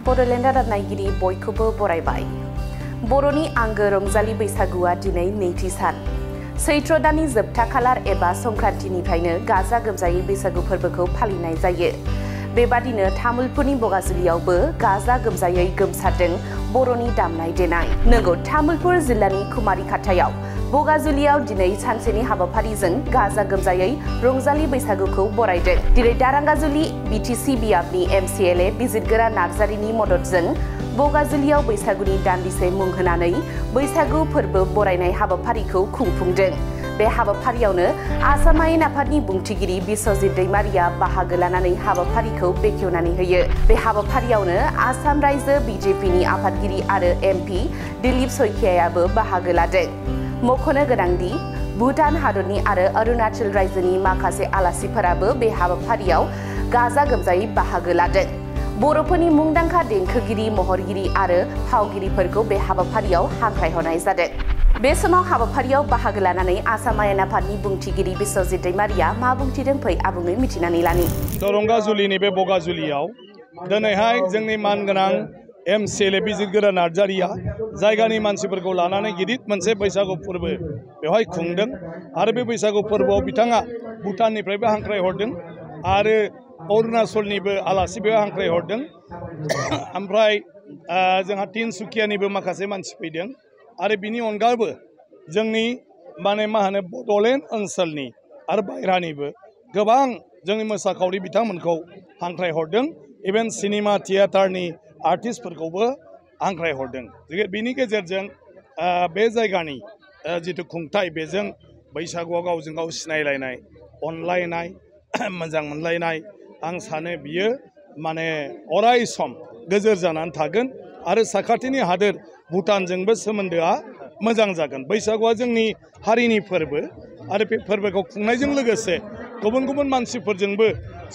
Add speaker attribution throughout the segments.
Speaker 1: बड'लेण्डआ राननायगिरि बयखौबो बरायबाय। बर'नि आंगो रंजालि बैसागुआ दिनै नैथि सान। सैत्र दाननि जोबथा खालार एबा संक्रान्तिनिफ्रायनो गाजा गोमजायै बैसागु फोरबोखौ फालिनाय जायो। बेबादिनो तामुलपुरनि बगाजुलियावबो गाजा गोमजायै गोमसारदों बर'नि दामनाय देनाय। नंगौ, तामुलपुर जिल्लानि कुमारिखाटायाव बगाजुलियाव दिनै सानसेनि हाबाफारिजों गाजा गोमजायै रंजालि बैसागुखौ बरायदों। दिनै दारांगाजुलि बिटिसि बियाबनि MCLA बिजिरगोरा नार्जारिनि मददजों बगाजुलियाव बैसागुनि दान्दिसे मुं होनानै बैसागु फोरबो बरायनाय हाबाफारिखौ खुंफुंदों। बे हाबाफारियावनो आसाम आयेन आफादनि बुंथिगिरि बिश्वजित दैमारिया बाहागो लानानै हाबाफारिखौ बेखेवनानै होयो। बे हाबाफारियावनो आसाम रायजो BJPनि आफादगिरि आरो MP दिलीप सयखियायाबो बाहागो लादों। मख'नो गोनांदि भुटान हादरनि आरो अरुणाचल रायजोनि माखासे आलासिफोराबो बे हाबाफारियाव गाजा गोमजायै बाहागो लादों। बर'फोरनि मुंदांखा देंखोगिरि, महरगिरि आरो फावगिरिफोरखौ बे हाबाफारियाव हांख्रायहरनाय जादों। बे समाव हाबाफारियाव बाहागो लानानै आसाम आयेन आफादनि बुंथिगिरि बिश्वजित दैमारिया मा बुंथिदों फै आबुङै मिथिनानै लानि।
Speaker 2: दारांगाजुलिनि बे बगाजुलियाव दिनैहाय जोंनि मानगोनां MCLA बिजिरगोरा नार्जारिया जायगानि मानसिफोरखौ लानानै गिदिर मोनसे बैसागु फोरबो बेवहाय खुंदों आरो बे बैसागु फोरबोआव बिथाङा भुटाननिफ्रायबो हांख्रायहरदों आरो अरुणाचलनिबो आलासि बेयाव हांख्रायहरदों। ओमफ्राय जोंहा तिनसुकियानिबो माखासे मानसि फैदों आरो बिनि अनगायैबो जोंनि बड'लेण्ड ओनसोलनि आरो बायह्रानिबो गोबां जोंनि मोसाखावरि बिथांमोनखौ हांख्रायहरदों। Even cinema थियेटारनि आर्टिस्टफोरखौबो हांख्रायहरदों। बिनि गेजेरजों बे जायगानि जिथु खुंथाय बेजों बैसागुआव गावजों गाव सिनायलायनाय, अनलायनाय, मोजां मोनलायनाय आं सानो बियो अराय सम गोजोर जानानै थागोन आरो साखाथिनि हादोर भुटानजोंबो सोमोन्दोआ मोजां जागोन। बैसागुआ जोंनि हारिनि फोरबो आरो बे फोरबोखौ खुंनायजों लोगोसे गुबुन गुबुन मानसिफोरजोंबो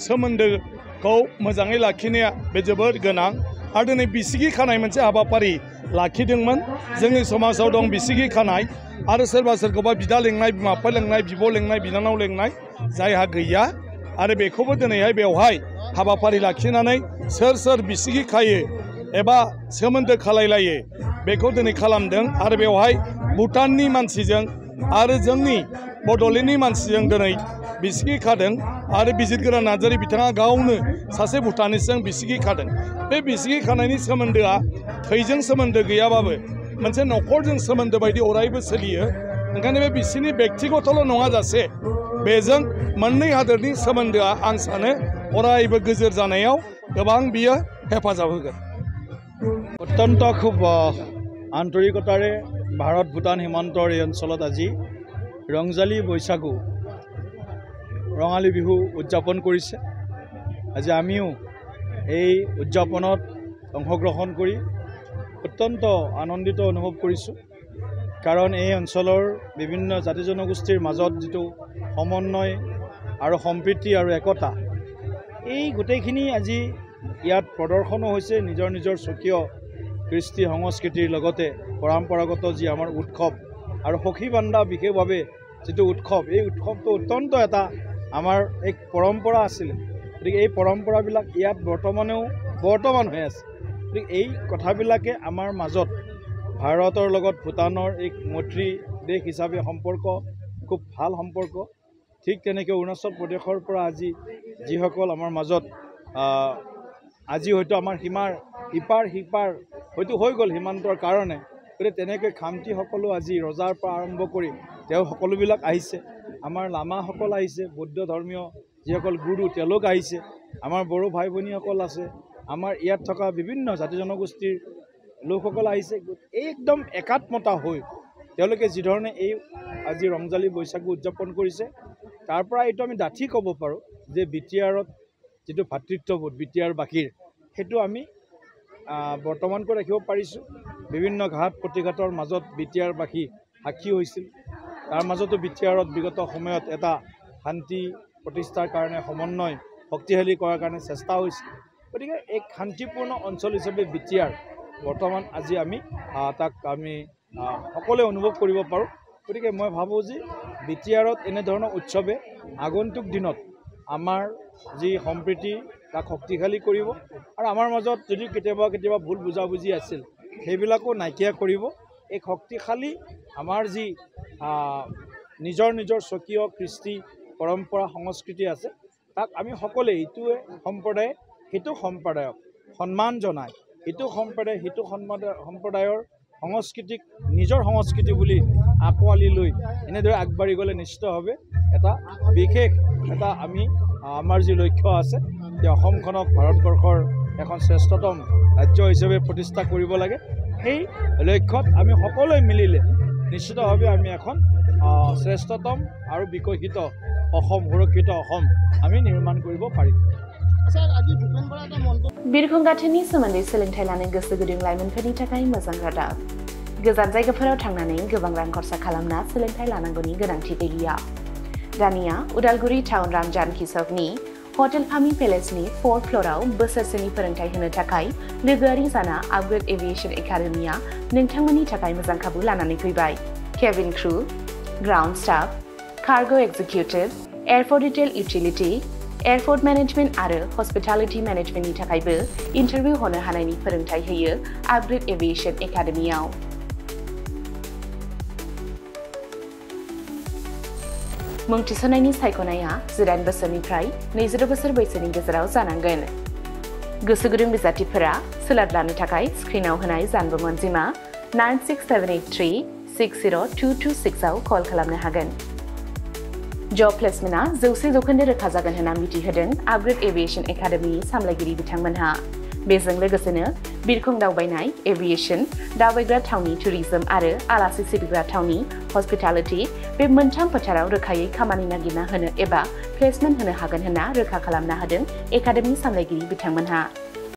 Speaker 2: सोमोन्दोखौ मोजाङै लाखिनाया बे जोबोद गोनां। आरो दिनै बिसिगि खानाय मोनसे हाबाफारि लाखिदोंमोन। जोंनि समाजाव दं बिसिगि खानाय आरो सोरबा सोरखौबा बिदा लेंनाय, बिमा बिफा लेंनाय, बिब' लेंनाय, बिनानाव लेंनाय जायहा गैया आरो बेखौबो दिनैहाय बेवहाय हाबाफारि लाखिनानै सोर सोर बिसिगि खायो एबा सोमोन्दो खालायलायो बेखौ दिनै खालामदों आरो बेवहाय भुटाननि मानसिजों आरो जोंनि बड'लेण्डनि मानसिजों दिनै बिसिगि खादों आरो बिजिरगोरा नार्जारि बिथाङा गावनो सासे भुटानिसजों बिसिगि खादों। बे बिसिगि खानायनि सोमोन्दोआ थैजों सोमोन्दो गैयाबाबो मोनसे न'खरजों सोमोन्दो बायदि अरायबो सोलियो। ओंखायनो बे बिसिनि बेक्तिगतल' नङा जासे बेजों मोननै हादोरनि सोमोन्दोआ आं सानो अरायबो गोजोर जानायाव गोबां बियो हेफाजाब होगोन।
Speaker 3: অত্যন্ত খুব আন্তৰিকতাৰে ভাৰত ভূটান সীমান্তৰ এই অঞ্চলত আজি ৰংজালী বৈশাগু ৰঙালী বিহু উদযাপন কৰিছে। আজি আমিও এই উদযাপনত অংশগ্ৰহণ কৰি অত্যন্ত আনন্দিত অনুভৱ কৰিছোঁ। কাৰণ এই অঞ্চলৰ বিভিন্ন জাতি জনগোষ্ঠীৰ মাজত যিটো সমন্বয় আৰু সম্প্ৰীতি আৰু একতা, এই গোটেইখিনি আজি ইয়াত প্ৰদৰ্শনো হৈছে। নিজৰ নিজৰ স্বকীয় কৃষ্টি সংস্কৃতিৰ লগতে পৰম্পৰাগত যি আমাৰ উৎসৱ আৰু সখী বান্ধা বিশেষভাৱে যিটো উৎসৱ, এই উৎসৱটো অত্যন্ত এটা আমাৰ এক পৰম্পৰা আছিলে। গতিকে এই পৰম্পৰাবিলাক ইয়াত বৰ্তমান হৈ আছে। গতিকে এই কথাবিলাকে আমাৰ মাজত ভাৰতৰ লগত ভূটানৰ এক মৈত্ৰী দেশ হিচাপে সম্পৰ্ক, খুব ভাল সম্পৰ্ক। ঠিক তেনেকৈ অৰুণাচল প্ৰদেশৰ পৰা আজি যিসকল আমাৰ মাজত আজি হয়তো আমাৰ সীমাৰ ইপাৰ সিপাৰ হয়তো হৈ গ'ল সীমান্তৰ কাৰণে, গতিকে তেনেকৈ খামতিসকলো আজি ৰজাৰ পৰা আৰম্ভ কৰি তেওঁ সকলোবিলাক আহিছে। আমাৰ লামাসকল আহিছে, বৌদ্ধ ধৰ্মীয় যিসকল গুৰু তেওঁলোক আহিছে, আমাৰ বড়ো ভাই ভনীসকল আছে, আমাৰ ইয়াত থকা বিভিন্ন জাতি জনগোষ্ঠীৰ লোকসকল আহিছে। একদম একাত্মতা হৈ তেওঁলোকে যিধৰণে এই আজি ৰংজালী বৈশাগু উদযাপন কৰিছে, তাৰ পৰা এইটো আমি ডাঠি ক'ব পাৰোঁ যে BTRত যিটো ভাতৃত্ববোধ BTRবাসীৰ, সেইটো আমি বৰ্তমানকৈ ৰাখিব পাৰিছোঁ। বিভিন্ন ঘাট প্ৰতিঘাটৰ মাজত BTRবাসী সাক্ষী হৈছিল। তাৰ মাজতো BTRত বিগত সময়ত এটা শান্তি প্ৰতিষ্ঠাৰ কাৰণে, সমন্বয় শক্তিশালী কৰাৰ কাৰণে চেষ্টা হৈছিল। গতিকে এক শান্তিপূৰ্ণ অঞ্চল হিচাপে BTR বৰ্তমান আজি তাক আমি সকলোৱে অনুভৱ কৰিব পাৰোঁ। গতিকে মই ভাবোঁ যে BTRত এনেধৰণৰ উৎসৱে আগন্তুক দিনত আমাৰ যি সম্প্ৰীতি তাক শক্তিশালী কৰিব আৰু আমাৰ মাজত যদি কেতিয়াবা ভুল বুজাবুজি আছিল সেইবিলাকো নাইকিয়া কৰিব এক শক্তিশালী আমাৰ যি নিজৰ স্বকীয় কৃষ্টি পৰম্পৰা সংস্কৃতি আছে তাক আমি সকলোৱে ইটোৱে সম্প্ৰদায়ে সিটো সম্প্ৰদায়ক সন্মান জনাই ইটো সম্প্ৰদায় সিটো সম্প্ৰদায়ৰ সংস্কৃতিক নিজৰ সংস্কৃতি বুলি আকোৱালি লৈ এনেদৰে আগবাঢ়ি গ'লে নিশ্চিতভাৱে এটা বিশেষ এটা আমাৰ যি লক্ষ্য আছে যে অসমখনক ভাৰতবৰ্ষৰ এখন শ্ৰেষ্ঠতম ৰাজ্য হিচাপে প্ৰতিষ্ঠা কৰিব লাগে সেই লক্ষ্যত আমি সকলোৱে মিলিলে নিশ্চিতভাৱে আমি এখন শ্ৰেষ্ঠতম আৰু বিকশিত অসম সুৰক্ষিত অসম আমি নিৰ্মাণ কৰিব পাৰিম
Speaker 1: बिरखं गाथोननि सोमोन्दै सोलोंथाइ लानो गोसो गुदुं लाइमोनफोरनि थाखाय मोजां रादाब गोजान जायगाफोराव थांनानै गोबां रां खरसा खालामना सोलोंथाइ लानांगौनि गोनांथि गैलिया दानिया उदालगुरि टाउन रामजानकि सकनि हटेल फामी पेलेसनि 4th फ्ल'राव बोसोरसेनि फोरोंथाइ होनो थाखाय लोगोआरि जाना आपग्रेड एभिएशन एकाडेमिया नोंथांमोननि थाखाय मोजां खाबु लानानै फैबाय cabin crew ground staff cargo executive airport retail utility airport management आरो हस्पिटालिटी मेनेजमेंटनि थाखायबो इन्टारभिउ होनो हानायनि फोरोंथाइ होयो आपग्रेड एभिएशन एकाडेमियाव मुं थिसननायनि सायख'नाया 18 बोसोरनिफ्राय 22 बोसोर बैसोनि गेजेराव जानांगोन गोसो गुदुं बिजाथिफोरा सोलाद लानो थाखाय स्क्रिनाव होनाय जानबुं अनजिमा 96783602226 आव कल खालामनो हागोन जब प्लेसमेन्टआ 100% रोखा जागोन होनना मिथिहोदों आपग्रेड एभिएशन एकाडेमिनि सामलायगिरि बिथांमोनहा बेजों लोगोसेनो बिरखं दावबायनाय एभिएशन दावबायग्रा थावनि टुरिजम आरो आलासि सिबिग्रा थावनि हस्पिटालिटी बे मोनथाम फोथाराव रोखायै खामानि नागिरना होनो एबा प्लेसमेन्ट होनो हागोन होनना रोखा खालामना होदों एकाडेमि सामलायगिरि बिथांमोनहा